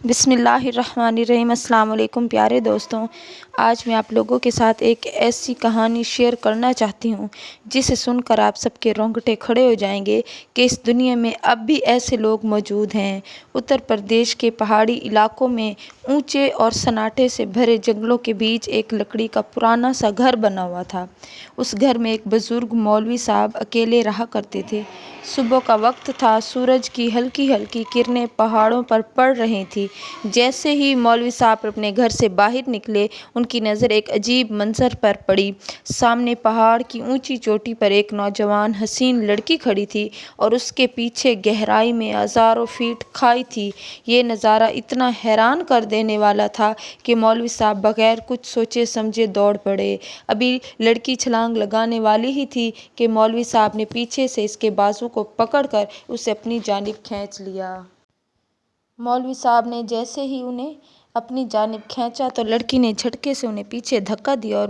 بسم اللہ الرحمن الرحیم۔ السلام علیکم پیارے دوستوں، آج میں آپ لوگوں کے ساتھ ایک ایسی کہانی شیئر کرنا چاہتی ہوں جسے سن کر آپ سب کے رونگٹے کھڑے ہو جائیں گے کہ اس دنیا میں اب بھی ایسے لوگ موجود ہیں۔ اتر پردیش کے پہاڑی علاقوں میں اونچے اور سناٹے سے بھرے جنگلوں کے بیچ ایک لکڑی کا پرانا سا گھر بنا ہوا تھا۔ اس گھر میں ایک بزرگ مولوی صاحب اکیلے رہا کرتے تھے۔ صبح کا وقت تھا، سورج کی ہلکی ہلکی کرنیں پہاڑوں پر پڑ رہی تھیں۔ جیسے ہی مولوی صاحب اپنے گھر سے باہر نکلے، ان کی نظر ایک عجیب منظر پر پڑی۔ سامنے پہاڑ کی اونچی چوٹی پر ایک نوجوان حسین لڑکی کھڑی تھی اور اس کے پیچھے گہرائی میں ہزاروں فیٹ کھائی تھی۔ یہ نظارہ اتنا حیران کر دینے والا تھا کہ مولوی صاحب بغیر کچھ سوچے سمجھے دوڑ پڑے۔ ابھی لڑکی چھلانگ لگانے والی ہی تھی کہ مولوی صاحب نے پیچھے سے اس کے بازو کو پکڑ کر اسے اپنی جانب کھینچ لیا۔ مولوی صاحب نے جیسے ہی انہیں اپنی جانب کھینچا تو لڑکی نے جھٹکے سے انہیں پیچھے دھکا دیا اور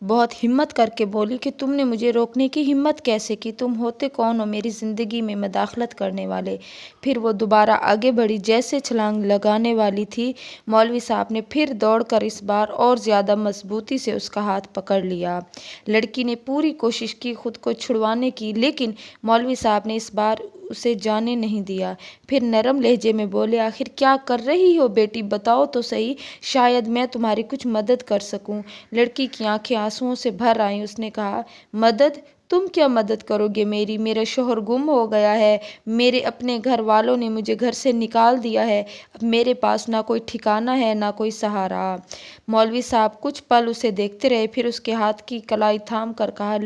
بہت ہمت کر کے بولی کہ تم نے مجھے روکنے کی ہمت کیسے کی؟ تم ہوتے کون ہو میری زندگی میں مداخلت کرنے والے؟ پھر وہ دوبارہ آگے بڑھی، جیسے چھلانگ لگانے والی تھی۔ مولوی صاحب نے پھر دوڑ کر اس بار اور زیادہ مضبوطی سے اس کا ہاتھ پکڑ لیا۔ لڑکی نے پوری کوشش کی خود کو چھڑوانے کی، لیکن مولوی صاحب نے اس بار اسے جانے نہیں دیا۔ پھر نرم لہجے میں بولے، آخر کیا کر رہی ہو بیٹی؟ بتاؤ تو صحیح، شاید میں تمہاری کچھ مدد کر سکوں۔ لڑکی کی آنکھیں آنسوؤں سے بھر آئیں۔ اس نے کہا، مدد؟ تم کیا مدد کرو گے میری؟ میرا شوہر گم ہو گیا ہے، میرے اپنے گھر والوں نے مجھے گھر سے نکال دیا ہے، اب میرے پاس نہ کوئی ٹھکانہ ہے نہ کوئی سہارا۔ مولوی صاحب کچھ پل اسے دیکھتے رہے، پھر اس کے ہاتھ کی کلائی تھام کر کہا،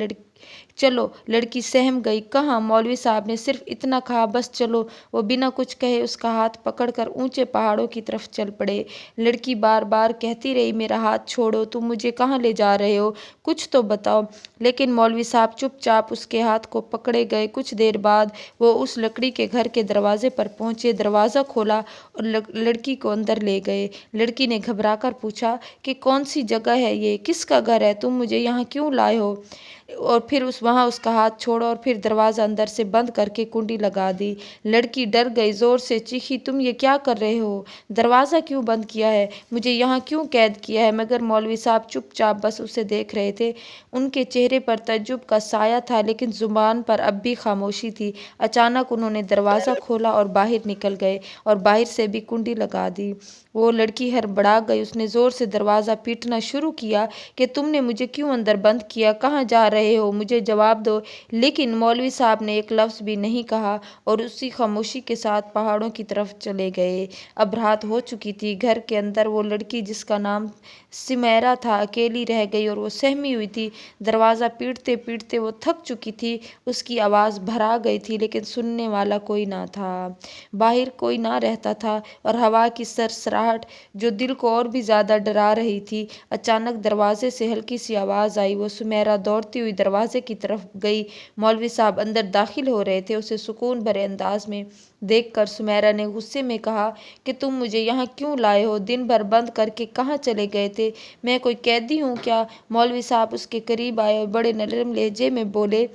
چلو۔ لڑکی سہم گئی۔ کہاں؟ مولوی صاحب نے صرف اتنا کہا، بس چلو۔ وہ بنا کچھ کہے اس کا ہاتھ پکڑ کر اونچے پہاڑوں کی طرف چل پڑے۔ لڑکی بار بار کہتی رہی، میرا ہاتھ چھوڑو، تم مجھے کہاں لے جا رہے ہو؟ کچھ تو بتاؤ۔ لیکن مولوی صاحب چپ چاپ اس کے ہاتھ کو پکڑے گئے۔ کچھ دیر بعد وہ اس لکڑی کے گھر کے دروازے پر پہنچے، دروازہ کھولا اور لڑکی کو اندر لے گئے۔ لڑکی نے گھبرا کر پوچھا کہ کون سی جگہ ہے یہ؟ کس کا گھر ہے؟ تم مجھے یہاں کیوں لائے ہو؟ اور پھر وہاں اس کا ہاتھ چھوڑا اور پھر دروازہ اندر سے بند کر کے کنڈی لگا دی۔ لڑکی ڈر گئی، زور سے چیخی، تم یہ کیا کر رہے ہو؟ دروازہ کیوں بند کیا ہے؟ مجھے یہاں کیوں قید کیا ہے؟ مگر مولوی صاحب چپ چاپ بس اسے دیکھ رہے تھے۔ ان کے چہرے پر تعجب کا سایہ تھا، لیکن زبان پر اب بھی خاموشی تھی۔ اچانک انہوں نے دروازہ کھولا اور باہر نکل گئے اور باہر سے بھی کنڈی لگا دی۔ وہ لڑکی ہڑبڑا گئی۔ اس نے زور سے دروازہ پیٹنا شروع کیا کہ تم نے مجھے کیوں اندر بند کیا؟ کہاں جا رہے ہو؟ مجھے جواب دو۔ لیکن مولوی صاحب نے ایک لفظ بھی نہیں کہا اور اسی خاموشی کے ساتھ پہاڑوں کی طرف چلے گئے۔ اب رات ہو چکی تھی۔ گھر کے اندر وہ لڑکی جس کا نام سمیرا تھا اکیلی رہ گئی اور وہ سہمی ہوئی تھی۔ دروازہ پیٹتے پیٹتے وہ تھک چکی تھی۔ اس کی آواز بھرا گئی تھی، لیکن سننے والا کوئی نہ تھا۔ باہر کوئی نہ رہتا تھا اور ہوا کی سرسراہٹ جو دل کو اور بھی زیادہ ڈرا رہی تھی۔ اچانک دروازے سے ہلکی سی آواز آئی۔ وہ سمیرا دوڑتی ہوئی دروازے کی طرف گئی۔ مولوی صاحب اندر داخل ہو رہے تھے۔ اسے سکون بھرے انداز میں دیکھ کر سمیرا نے غصے میں کہا کہ تم مجھے یہاں کیوں لائے ہو؟ دن بھر بند کر کے کہاں چلے گئے تھے؟ میں کوئی قیدی ہوں کیا؟ مولوی صاحب اس کے قریب آئے اور بڑے نرم لہجے میں بولے،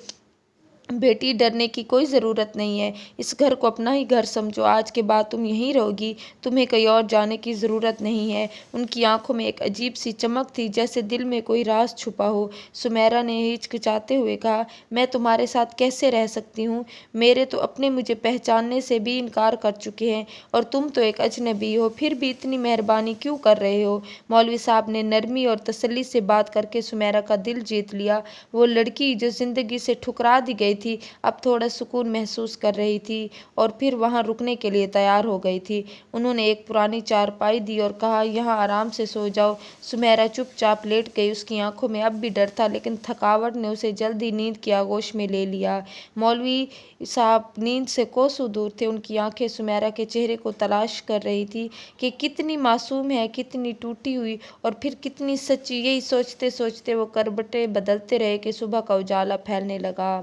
بیٹی ڈرنے کی کوئی ضرورت نہیں ہے، اس گھر کو اپنا ہی گھر سمجھو، آج کے بعد تم یہیں رہو گی، تمہیں کہیں اور جانے کی ضرورت نہیں ہے۔ ان کی آنکھوں میں ایک عجیب سی چمک تھی، جیسے دل میں کوئی راز چھپا ہو۔ سمیرا نے ہچکچاتے ہوئے کہا، میں تمہارے ساتھ کیسے رہ سکتی ہوں؟ میرے تو اپنے مجھے پہچاننے سے بھی انکار کر چکے ہیں اور تم تو ایک اجنبی ہو، پھر بھی اتنی مہربانی کیوں کر رہے ہو؟ مولوی صاحب نے نرمی اور تسلی سے بات کر کے سمیرا کا دل جیت لیا۔ وہ لڑکی جو زندگی سے ٹھکرا دی گئی تھی، اب تھوڑا سکون محسوس کر رہی تھی اور پھر وہاں رکنے کے لیے تیار ہو گئی تھی۔ انہوں نے ایک پرانی چارپائی دی اور کہا، یہاں آرام سے سو جاؤ۔ سمیرا چپ چاپ لیٹ گئی۔ اس کی آنکھوں میں اب بھی ڈر تھا، لیکن تھکاوٹ نے اسے جلد ہی نیند کی آغوش میں لے لیا۔ مولوی صاحب نیند سے کوسوں دور تھے۔ ان کی آنکھیں سمیرا کے چہرے کو تلاش کر رہی تھیں کہ کتنی معصوم ہے، کتنی ٹوٹی ہوئی اور پھر کتنی سچی۔ یہی سوچتے سوچتے وہ کربٹیں بدلتے رہے کہ صبح کا اجالا پھیلنے لگا۔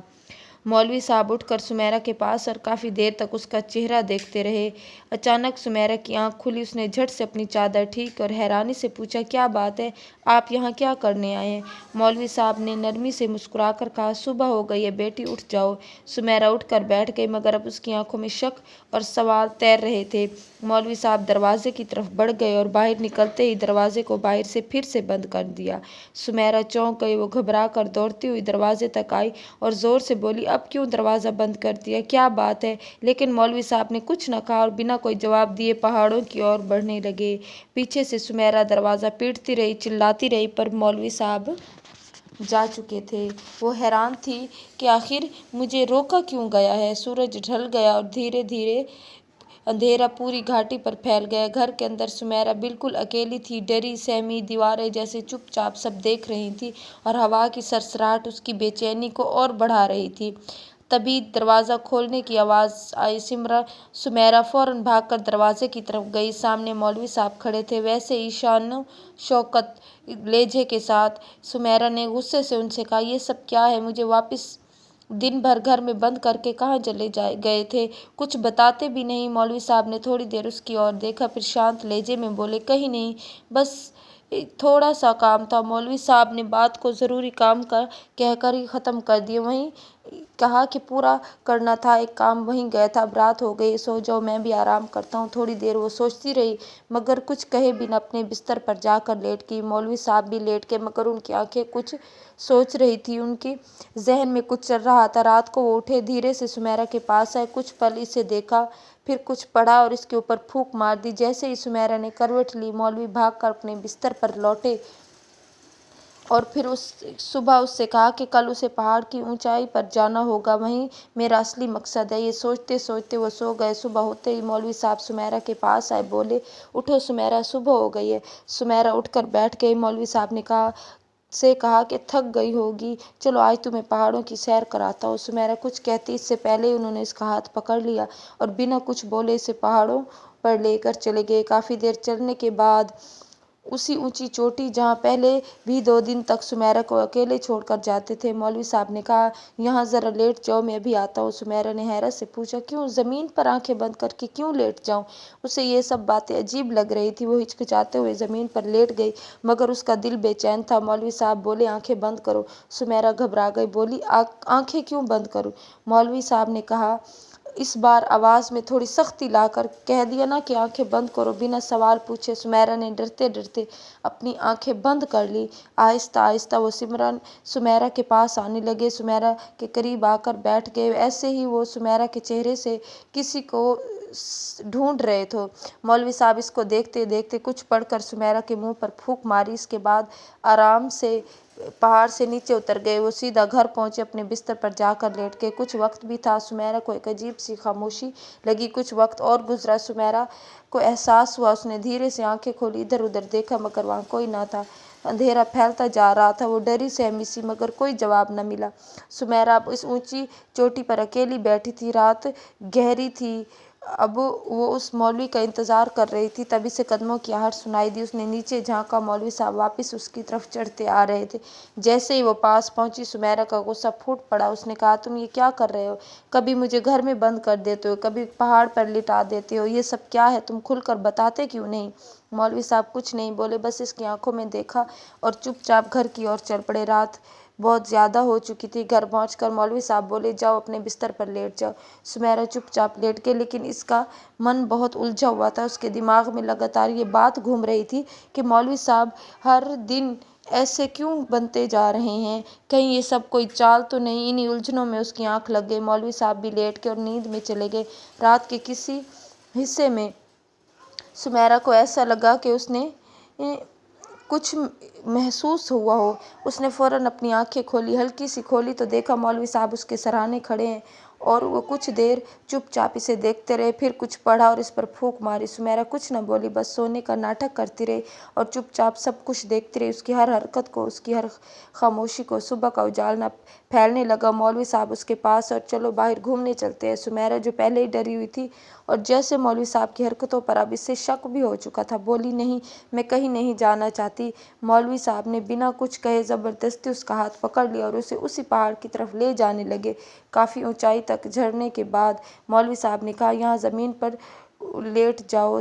مولوی صاحب اٹھ کر سمیرا کے پاس اور کافی دیر تک اس کا چہرہ دیکھتے رہے۔ اچانک سمیرا کی آنکھ کھلی۔ اس نے جھٹ سے اپنی چادر ٹھیک اور حیرانی سے پوچھا، کیا بات ہے؟ آپ یہاں کیا کرنے آئے ہیں؟ مولوی صاحب نے نرمی سے مسکرا کر کہا، صبح ہو گئی ہے بیٹی، اٹھ جاؤ۔ سمیرا اٹھ کر بیٹھ گئی، مگر اب اس کی آنکھوں میں شک اور سوال تیر رہے تھے۔ मौलवी साहब दरवाजे की तरफ बढ़ गए और बाहर निकलते ही दरवाजे को बाहर से फिर से बंद कर दिया। सुमेरा चौंक गई। वो घबरा कर दौड़ती हुई दरवाजे तक आई और ज़ोर से बोली, अब क्यों दरवाज़ा बंद कर दिया? क्या बात है? लेकिन मौलवी साहब ने कुछ न कहा और बिना कोई जवाब दिए पहाड़ों की ओर बढ़ने लगे। पीछे से सुमेरा दरवाज़ा पीटती रही, चिल्लाती रही, पर मौलवी साहब जा चुके थे। वो हैरान थी कि आखिर मुझे रोका क्यों गया है। सूरज ढल गया और धीरे धीरे अंधेरा पूरी घाटी पर फैल गया। घर के अंदर सुमेरा बिल्कुल अकेली थी। डरी सहमी दीवारें जैसे चुपचाप सब देख रही थी और हवा की सरसराहट उसकी बेचैनी को और बढ़ा रही थी। तभी दरवाज़ा खोलने की आवाज़ आई। सुमेरा फौरन भागकर दरवाजे की तरफ गई। सामने मौलवी साहब खड़े थे, वैसे ही शान शौकत लहजे के साथ। सुमेरा ने गुस्से से उनसे कहा, ये सब क्या है? मुझे वापस दिन भर घर में बंद करके कहाँ चले गए थे? कुछ बताते भी नहीं। मौलवी साहब ने थोड़ी देर उसकी ओर देखा, फिर शांत लहजे में बोले, कहीं नहीं, बस थोड़ा सा काम था। मौलवी साहब ने बात को ज़रूरी काम कहकर ही ख़त्म कर दिया। वहीं कहा कि पूरा करना था एक काम, वहीं गया था। अब रात हो गई, सो जाओ, मैं भी आराम करता हूँ। थोड़ी देर वो सोचती रही, मगर कुछ कहे बिना अपने बिस्तर पर जाकर लेट गई। मौलवी साहब भी लेट गए, मगर उनकी आंखें कुछ सोच रही थी। उनकी जहन में कुछ चल रहा था। रात को वो उठे, धीरे से सुमेरा के पास आए, कुछ पल इसे देखा, फिर कुछ पढ़ा और इसके ऊपर फूंक मार दी। जैसे ही सुमेरा ने करवट ली, मौलवी भागकर अपने बिस्तर पर लौटे और फिर उस सुबह उससे कहा कि कल उसे पहाड़ की ऊंचाई पर जाना होगा, वहीं मेरा असली मकसद है। ये सोचते सोचते वो सो गए। सुबह होते ही मौलवी साहब सुमेरा के पास आए, बोले, उठो सुमेरा, सुबह हो गई है। सुमेरा उठकर बैठ गई। मौलवी साहब ने कहा कि थक गई होगी, चलो आज तुम्हें पहाड़ों की सैर कराता हूँ। सुमेरा कुछ कहती इससे पहले ही उन्होंने इसका हाथ पकड़ लिया और बिना कुछ बोले इसे पहाड़ों पर लेकर चले गए। काफ़ी देर चलने के बाद उसी ऊंची चोटी जहाँ पहले भी 2 दिन तक सुमेरा को अकेले छोड़कर जाते थे, मौलवी साहब ने कहा, यहाँ ज़रा लेट जाओ, मैं भी आता हूँ। सुमेरा ने हैरत से पूछा, क्यों? ज़मीन पर आंखें बंद करके क्यों लेट जाऊँ? उसे ये सब बातें अजीब लग रही थी। वो हिचकिचाते हुए ज़मीन पर लेट गई, मगर उसका दिल बेचैन था। मौलवी साहब बोले, आंखें बंद करो। सुमेरा घबरा गई, बोली, आंखें क्यों बंद करूँ? मौलवी साहब ने कहा, इस बार आवाज़ में थोड़ी सख्ती लाकर, कह दिया ना कि आंखें बंद करो, बिना सवाल पूछे। सुमेरा ने डरते डरते अपनी आंखें बंद कर ली। आहिस्ता आहिस्ता वो सुमेरा के पास आने लगे, सुमेरा के करीब आकर बैठ गए। ऐसे ही वो सुमेरा के चेहरे से किसी को ढूंढ रहे थे। मौलवी साहब इसको देखते देखते कुछ पढ़कर सुमेरा के मुंह पर फूंक मारी। इसके बाद आराम से पहाड़ से नीचे उतर गए। वो सीधा घर पहुंचे, अपने बिस्तर पर जाकर लेट गए। कुछ वक्त भी था। सुमेरा को एक अजीब सी खामोशी लगी। कुछ वक्त और गुजरा। सुमेरा को एहसास हुआ। उसने धीरे से आंखें खोली, इधर उधर देखा, मगर वहाँ कोई ना था। अंधेरा फैलता जा रहा था। वो डरी सहमी सी, मगर कोई जवाब न मिला। सुमेरा अब इस ऊंची चोटी पर अकेली बैठी थी। रात गहरी थी। अब वो उस मौलवी का इंतज़ार कर रही थी। तभी से कदमों की आहट सुनाई दी। उसने नीचे झांका। मौलवी साहब वापस उसकी तरफ चढ़ते आ रहे थे। जैसे ही वो पास पहुंची, सुमेरा का गुस्सा फूट पड़ा। उसने कहा, तुम ये क्या कर रहे हो? कभी मुझे घर में बंद कर देते हो, कभी पहाड़ पर लिटा देते हो, ये सब क्या है? तुम खुलकर बताते क्यों नहीं? मौलवी साहब कुछ नहीं बोले, बस इसकी आंखों में देखा और चुपचाप घर की ओर चल पड़े। रात बहुत ज़्यादा हो चुकी थी। घर पहुंचकर मौलवी साहब बोले, जाओ अपने बिस्तर पर लेट जाओ। सुमेरा चुपचाप लेट गई, लेकिन इसका मन बहुत उलझा हुआ था। उसके दिमाग में लगातार ये बात घूम रही थी कि मौलवी साहब हर दिन ऐसे क्यों बनते जा रहे हैं? कहीं ये सब कोई चाल तो नहीं? इन्हीं उलझनों में उसकी आंख लग गई। मौलवी साहब भी लेट के और नींद में चले गए। रात के किसी हिस्से में सुमेरा को ऐसा लगा कि उसने कुछ महसूस हुआ हो। उसने फ़ौरन अपनी आंखें खोली, हल्की सी खोली तो देखा मौलवी साहब उसके सराहने खड़े हैं और वो कुछ देर चुपचाप इसे देखते रहे। फिर कुछ पढ़ा और इस पर फूंक मारी। सुमेरा कुछ न बोली, बस सोने का नाटक करती रही और चुपचाप सब कुछ देखती रही, उसकी हर हरकत को, उसकी हर खामोशी को। सुबह का उजाला फैलने लगा। मौलवी साहब उसके पास और, चलो बाहर घूमने चलते हैं। सुमेरा जो पहले ही डरी हुई थी और जैसे मौलवी साहब की हरकतों पर अब इससे शक भी हो चुका था, बोली, नहीं, मैं कहीं नहीं जाना चाहती। मौलवी साहब ने बिना कुछ कहे ज़बरदस्ती उसका हाथ पकड़ लिया और उसे उसी पहाड़ की तरफ ले जाने लगे। काफ़ी ऊंचाई तक झरने के बाद मौलवी साहब ने कहा, यहाँ ज़मीन पर लेट जाओ।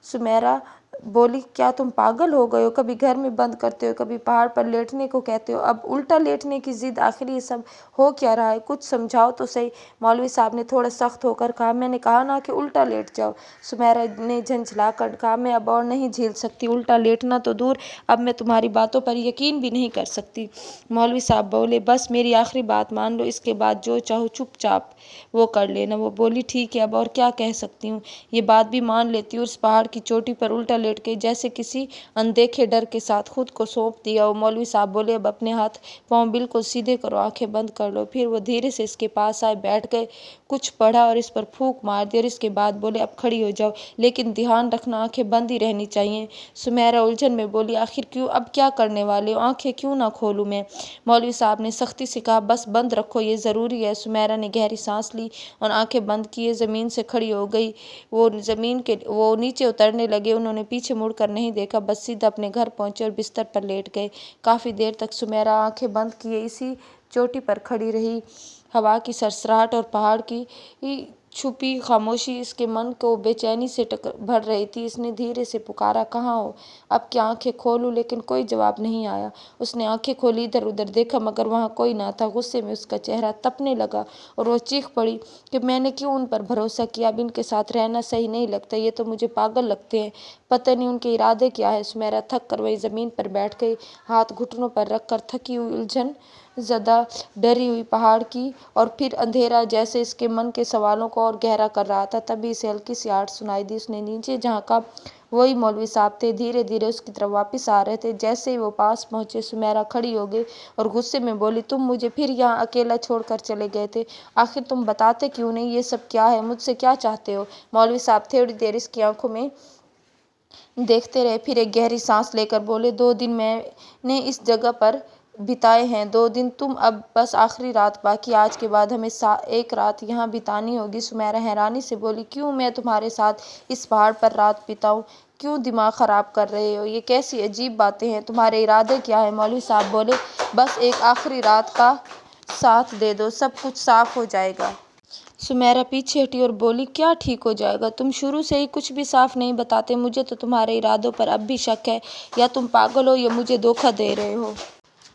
सुमेरा बोली, क्या तुम पागल हो गए हो? कभी घर में बंद करते हो, कभी पहाड़ पर लेटने को कहते हो, अब उल्टा लेटने की जिद। आखिर ये सब हो क्या रहा है? कुछ समझाओ तो सही। मौलवी साहब ने थोड़ा सख्त होकर कहा, मैंने कहा ना कि उल्टा लेट जाओ। सुमेरा ने झंझलाकर कहा, मैं अब और नहीं झेल सकती। उल्टा लेटना तो दूर, अब मैं तुम्हारी बातों पर यकीन भी नहीं कर सकती। मौलवी साहब बोले, बस मेरी आखिरी बात मान लो, इसके बाद जो चाहो चुपचाप वो कर लेना। वो बोली, ठीक है, अब और क्या कह सकती हूँ, ये बात भी मान लेती हूँ। उस पहाड़ की चोटी पर उल्टा लेट के जैसे किसी अनदेखे डर के साथ खुद को सौंप दिया। वो मौलवी साहब बोले, अब अपने हाथ पाँव बिल्कुल सीधे करो, आंखें बंद कर लो। फिर वो धीरे से इसके पास आए, बैठ गए, कुछ पढ़ा और इस पर फूंक मार दी और इसके बाद बोले, अब खड़ी हो जाओ, लेकिन ध्यान रखना आंखें बंद ही रहनी चाहिए। सुमेरा उलझन में बोली, आखिर क्यों? अब क्या करने वाले हो? आंखें क्यों ना खोलूं मैं? मौलवी साहब ने सख्ती से कहा, बस बंद रखो, ये ज़रूरी है। सुमेरा ने गहरी सांस ली और आंखें बंद किए ज़मीन से खड़ी हो गई। वो नीचे उतरने लगे। उन्होंने पीछे मुड़कर नहीं देखा, बस सीधा अपने घर पहुंचे और बिस्तर पर लेट गए। काफ़ी देर तक सुमेरा आंखें बंद किए इसी चोटी पर खड़ी रही। हवा की सरसराहट और पहाड़ की छुपी खामोशी इसके मन को बेचैनी से भर रही थी। इसने धीरे से पुकारा, कहाँ हो? अब क्या आंखें खोलूं? लेकिन कोई जवाब नहीं आया। उसने आंखें खोली, इधर उधर देखा, मगर वहाँ कोई ना था। गुस्से में उसका चेहरा तपने लगा और वो चीख पड़ी कि मैंने क्यों उन पर भरोसा किया? अब इनके साथ रहना सही नहीं लगता, ये तो मुझे पागल लगते हैं। पता नहीं उनके इरादे क्या है। सुमेरा थक कर वही ज़मीन पर बैठ गई, हाथ घुटनों पर रखकर, थकी हुई, उलझन ज़्यादा डरी हुई पहाड़ की और फिर अंधेरा जैसे इसके मन के सवालों को और गहरा कर रहा था। तभी इसे हल्की सी आहट सुनाई दी। उसने नीचे झांका, वही मौलवी साहब थे, धीरे धीरे उसकी तरफ वापस आ रहे थे। जैसे ही वो पास पहुंचे, सुमेरा खड़ी हो गई और गुस्से में बोली, तुम मुझे फिर यहाँ अकेला छोड़कर चले गए थे, आखिर तुम बताते क्यों नहीं? ये सब क्या है? मुझसे क्या चाहते हो? मौलवी साहब थोड़ी देर इसकी आंखों में देखते रहे, फिर एक गहरी सांस लेकर बोले, 2 दिन मैंने इस जगह पर बिताए हैं, 2 दिन तुम, अब बस आखिरी रात बाकी, आज के बाद हमें एक रात यहाँ बितानी होगी। सुमेरा हैरानी से बोली, क्यों मैं तुम्हारे साथ इस पहाड़ पर रात बिताऊं? क्यों दिमाग खराब कर रहे हो? ये कैसी अजीब बातें हैं, तुम्हारे इरादे क्या है? मौलवी साहब बोले, बस एक आखिरी रात का साथ दे दो, सब कुछ साफ हो जाएगा। सुमेरा पीछे हटी और बोली, क्या ठीक हो जाएगा? तुम शुरू से ही कुछ भी साफ नहीं बताते। मुझे तो तुम्हारे इरादों पर अब भी शक है। या तुम पागल हो या मुझे धोखा दे रहे हो।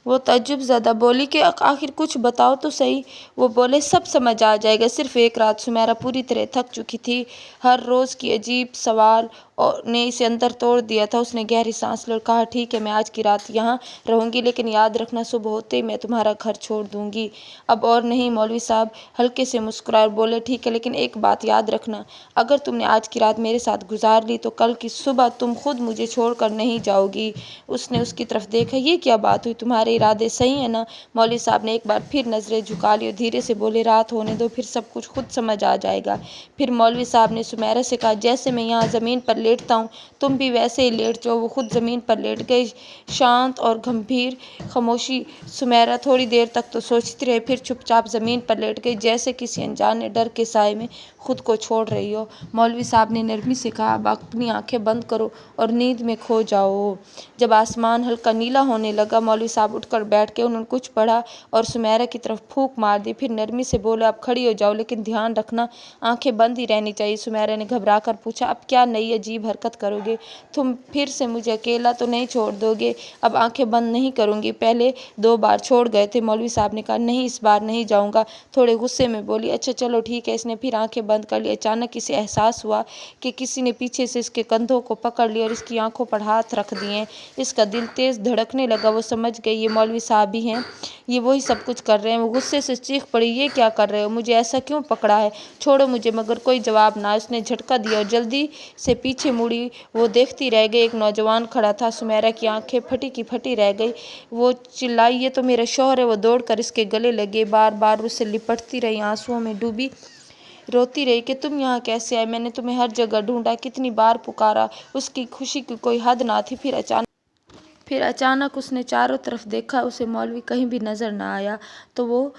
वो तज्जुब ज़दा बोली कि आखिर कुछ बताओ तो सही। वो बोले, सब समझ आ जाएगा, सिर्फ एक रात। सुमेरा पूरी तरह थक चुकी थी। हर रोज़ की अजीब सवाल और ने इसे अंदर तोड़ दिया था। उसने गहरी सांस ली और कहा, ठीक है, मैं आज की रात यहाँ रहूँगी, लेकिन याद रखना, सुबह होते ही मैं तुम्हारा घर छोड़ दूँगी। अब और नहीं। मौलवी साहब हल्के से मुस्कुराए और बोले, ठीक है, लेकिन एक बात याद रखना, अगर तुमने आज की रात मेरे साथ गुजार ली तो कल की सुबह तुम खुद मुझे छोड़कर नहीं जाओगी। उसने उसकी तरफ देखा, ये क्या बात हुई? तुम्हारे इरादे सही है ना? मौलवी साहब ने एक बार फिर नज़रें झुका ली और धीरे से बोले, रात होने दो, फिर सब कुछ खुद समझ आ जाएगा। फिर मौलवी साहब ने सुमेरा से कहा, जैसे मैं यहाँ ज़मीन पर लेटता हूँ, तुम भी वैसे ही लेट जाओ। वो खुद ज़मीन पर लेट गई। शांत और गंभीर खामोशी। सुमेरा थोड़ी देर तक तो सोचती रही, फिर चुपचाप ज़मीन पर लेट गई, जैसे किसी अनजाने डर के साए में खुद को छोड़ रही हो। मौलवी साहब ने नरमी से कहा, अब अपनी आंखें बंद करो और नींद में खो जाओ। जब आसमान हल्का नीला होने लगा, मौलवी साहब उठकर बैठ के उन्होंने कुछ पढ़ा और सुमेरा की तरफ फूंक मार दी। फिर नरमी से बोले, अब खड़ी हो जाओ, लेकिन ध्यान रखना, आंखें बंद ही रहनी चाहिए। सुमेरा ने घबरा कर पूछा, अब क्या नई अजीब हरकत करोगे? तुम फिर से मुझे अकेला तो नहीं छोड़ दोगे? अब आंखें बंद नहीं करूंगी, पहले 2 बार छोड़ गए थे। मौलवी साहब ने कहा, नहीं, इस बार नहीं जाऊंगा। थोड़े गुस्से में बोली, अच्छा चलो ठीक है। इसने फिर आंखें बंद कर ली। अचानक इसे एहसास हुआ कि किसी ने पीछे से इसके कंधों को पकड़ लिया और इसकी आंखों पर हाथ रख दिए। इसका दिल तेज धड़कने लगा। वो समझ गई, ये मौलवी साहब ही हैं, ये वही सब कुछ कर रहे हैं। वो गुस्से से चीख पड़ी, ये क्या कर रहे हो? मुझे ऐसा क्यों पकड़ा है? छोड़ो मुझे। मगर कोई जवाब ना। उसने झटका दिया और जल्दी से पीछे मुड़ी। वो देखती रह गई, एक नौजवान खड़ा था। सुमेरा की आंखें फटी की फटी रह गई। वो चिल्लाई, ये तो मेरा शौहर है। वो दौड़कर इसके गले लगे, बार बार उससे लिपटती रही, आंसुओं में डूबी रोती रही कि तुम यहाँ कैसे आए? मैंने तुम्हें हर जगह ढूंढा, कितनी बार पुकारा। उसकी खुशी की कोई हद ना थी। फिर अचानक उसने चारों तरफ देखा, उसे मौलवी कहीं भी नजर न आया। तो वो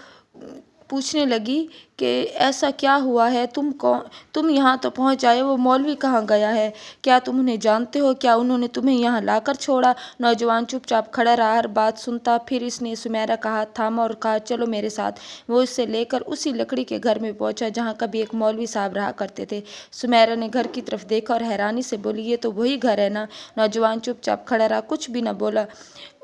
पूछने लगी कि ऐसा क्या हुआ है, तुम यहाँ तो पहुँच आए, वो मौलवी कहाँ गया है, क्या तुम उन्हें जानते हो, क्या उन्होंने तुम्हें यहाँ लाकर छोड़ा। नौजवान चुपचाप खड़ा रहा, हर बात सुनता। फिर इसने सुमेरा का हाथ थामा और कहा, चलो मेरे साथ। वो इसे लेकर उसी लकड़ी के घर में पहुंचा जहाँ कभी एक मौलवी साहब रहा करते थे। सुमेरा ने घर की तरफ देखा और हैरानी से बोली, ये तो वही घर है ना। नौजवान चुपचाप खड़ा रहा, कुछ भी न बोला।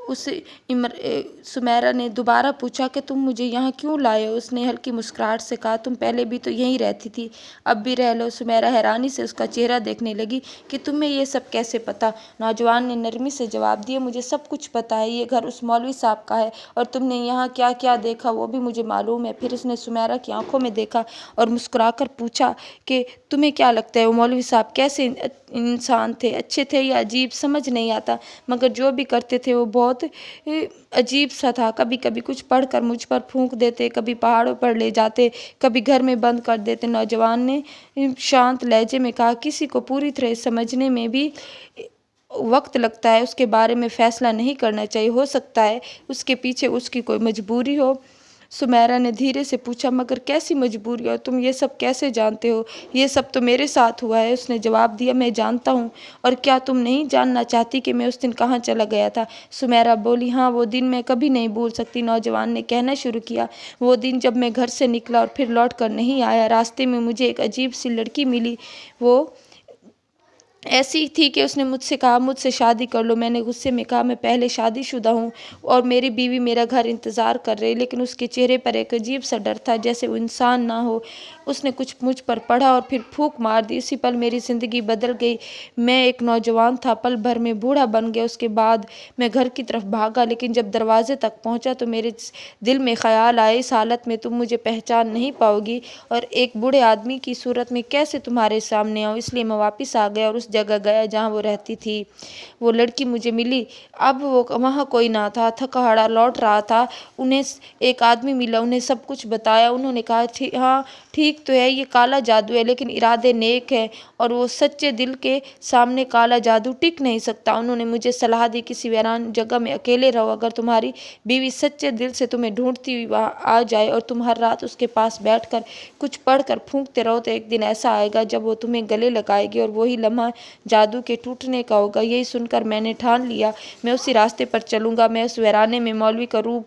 सुमेरा ने दोबारा पूछा कि तुम मुझे यहाँ क्यों लाए हो। उसने हल्की मुस्कुराहट से कहा, तुम पहले भी तो यहीं रहती थी, अब भी रह लो। सुमेरा हैरानी से उसका चेहरा देखने लगी कि तुम्हें ये सब कैसे पता। नौजवान ने नरमी से जवाब दिया, मुझे सब कुछ पता है, ये घर उस मौलवी साहब का है और तुमने यहाँ क्या क्या देखा वो भी मुझे मालूम है। फिर उसने सुमेरा की आंखों में देखा और मुस्कुराकर पूछा कि तुम्हें क्या लगता है वो मौलवी साहब कैसे इंसान थे, अच्छे थे या अजीब, समझ नहीं आता, मगर जो भी करते थे वो बहुत अजीब सा था। कभी कभी कुछ पढ़कर मुझ पर फूंक देते, कभी पहाड़ों पर ले जाते, कभी घर में बंद कर देते। नौजवान ने शांत लहजे में कहा, किसी को पूरी तरह समझने में भी वक्त लगता है, उसके बारे में फैसला नहीं करना चाहिए, हो सकता है उसके पीछे उसकी कोई मजबूरी हो। सुमेरा ने धीरे से पूछा, मगर कैसी मजबूरी है, तुम ये सब कैसे जानते हो। ये सब तो मेरे साथ हुआ है, उसने जवाब दिया, मैं जानता हूँ। और क्या तुम नहीं जानना चाहती कि मैं उस दिन कहाँ चला गया था। सुमेरा बोली, हाँ, वो दिन मैं कभी नहीं भूल सकती। नौजवान ने कहना शुरू किया, वो दिन जब मैं घर से निकला और फिर लौट कर नहीं आया, रास्ते में मुझे एक अजीब सी लड़की मिली। वो ऐसी थी कि उसने मुझसे कहा, मुझसे शादी कर लो। मैंने गुस्से में कहा, मैं पहले शादीशुदा हूँ और मेरी बीवी मेरा घर इंतज़ार कर रही, लेकिन उसके चेहरे पर एक अजीब सा डर था, जैसे वो इंसान ना हो। उसने कुछ मुझ पर पढ़ा और फिर फूंक मार दी। इसी पल मेरी ज़िंदगी बदल गई। मैं एक नौजवान था, पल भर में बूढ़ा बन गया। उसके बाद मैं घर की तरफ भागा, लेकिन जब दरवाजे तक पहुँचा तो मेरे दिल में ख्याल आया, इस हालत में तुम मुझे पहचान नहीं पाओगी और एक बूढ़े आदमी की सूरत में कैसे तुम्हारे सामने आऊँ। इसलिए मैं वापस आ गया और उस जगह गया जहाँ वो रहती थी। वो लड़की मुझे मिली। अब वो वहाँ कोई ना था, थका हारा लौट रहा था। उन्हें एक आदमी मिला, उन्हें सब कुछ बताया। उन्होंने कहा, हाँ ठीक तो है, ये काला जादू है, लेकिन इरादे नेक है और वो सच्चे दिल के सामने काला जादू टिक नहीं सकता। उन्होंने मुझे सलाह दी, किसी वीरान जगह में अकेले रहो, अगर तुम्हारी बीवी सच्चे दिल से तुम्हें ढूंढती हुई वहाँ आ जाए और तुम हर रात उसके पास बैठकर कुछ पढ़कर फूंकते रहो, तो एक दिन ऐसा आएगा जब वो तुम्हें गले लगाएगी और वही लम्हा जादू के टूटने का होगा। यही सुनकर मैंने ठान लिया, मैं उसी रास्ते पर चलूंगा। मैं उस वीराने में मौलवी का रूप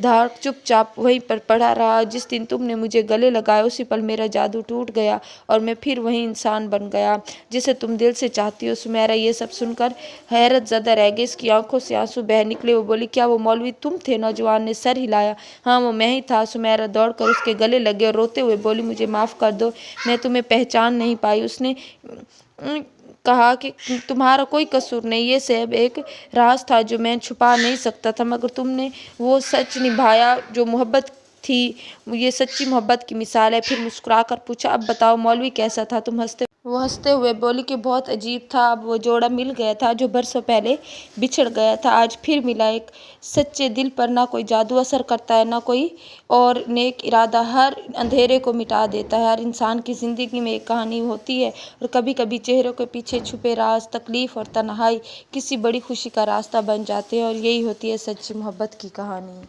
धार चुपचाप वहीं पर पड़ा रहा। जिस दिन तुमने मुझे गले लगाया, उसी पल मेरा जादू टूट गया और मैं फिर वही इंसान बन गया जिसे तुम दिल से चाहती हो। सुमेरा ये सब सुनकर हैरत ज़दा रह गई, इसकी आंखों से आंसू बह निकले। वो बोली, क्या वो मौलवी तुम थे? नौजवान ने सर हिलाया, हाँ वो मैं ही था। सुमेरा दौड़कर उसके गले लगे और रोते हुए बोली, मुझे माफ़ कर दो, मैं तुम्हें पहचान नहीं पाई। उसने कहा कि तुम्हारा कोई कसूर नहीं, ये सब एक राज था जो मैं छुपा नहीं सकता था, मगर तुमने वो सच निभाया जो मोहब्बत थी, ये सच्ची मोहब्बत की मिसाल है। फिर मुस्कुराकर पूछा, अब बताओ मौलवी कैसा था? वो हंसते हुए बोली कि बहुत अजीब था। अब वो जोड़ा मिल गया था जो बरसों पहले बिछड़ गया था, आज फिर मिला। एक सच्चे दिल पर ना कोई जादू असर करता है, ना कोई और नेक इरादा हर अंधेरे को मिटा देता है। हर इंसान की ज़िंदगी में एक कहानी होती है और कभी कभी चेहरों के पीछे छुपे राज, तकलीफ़ और तन्हाई किसी बड़ी खुशी का रास्ता बन जाते हैं, और यही होती है सच्ची मोहब्बत की कहानी।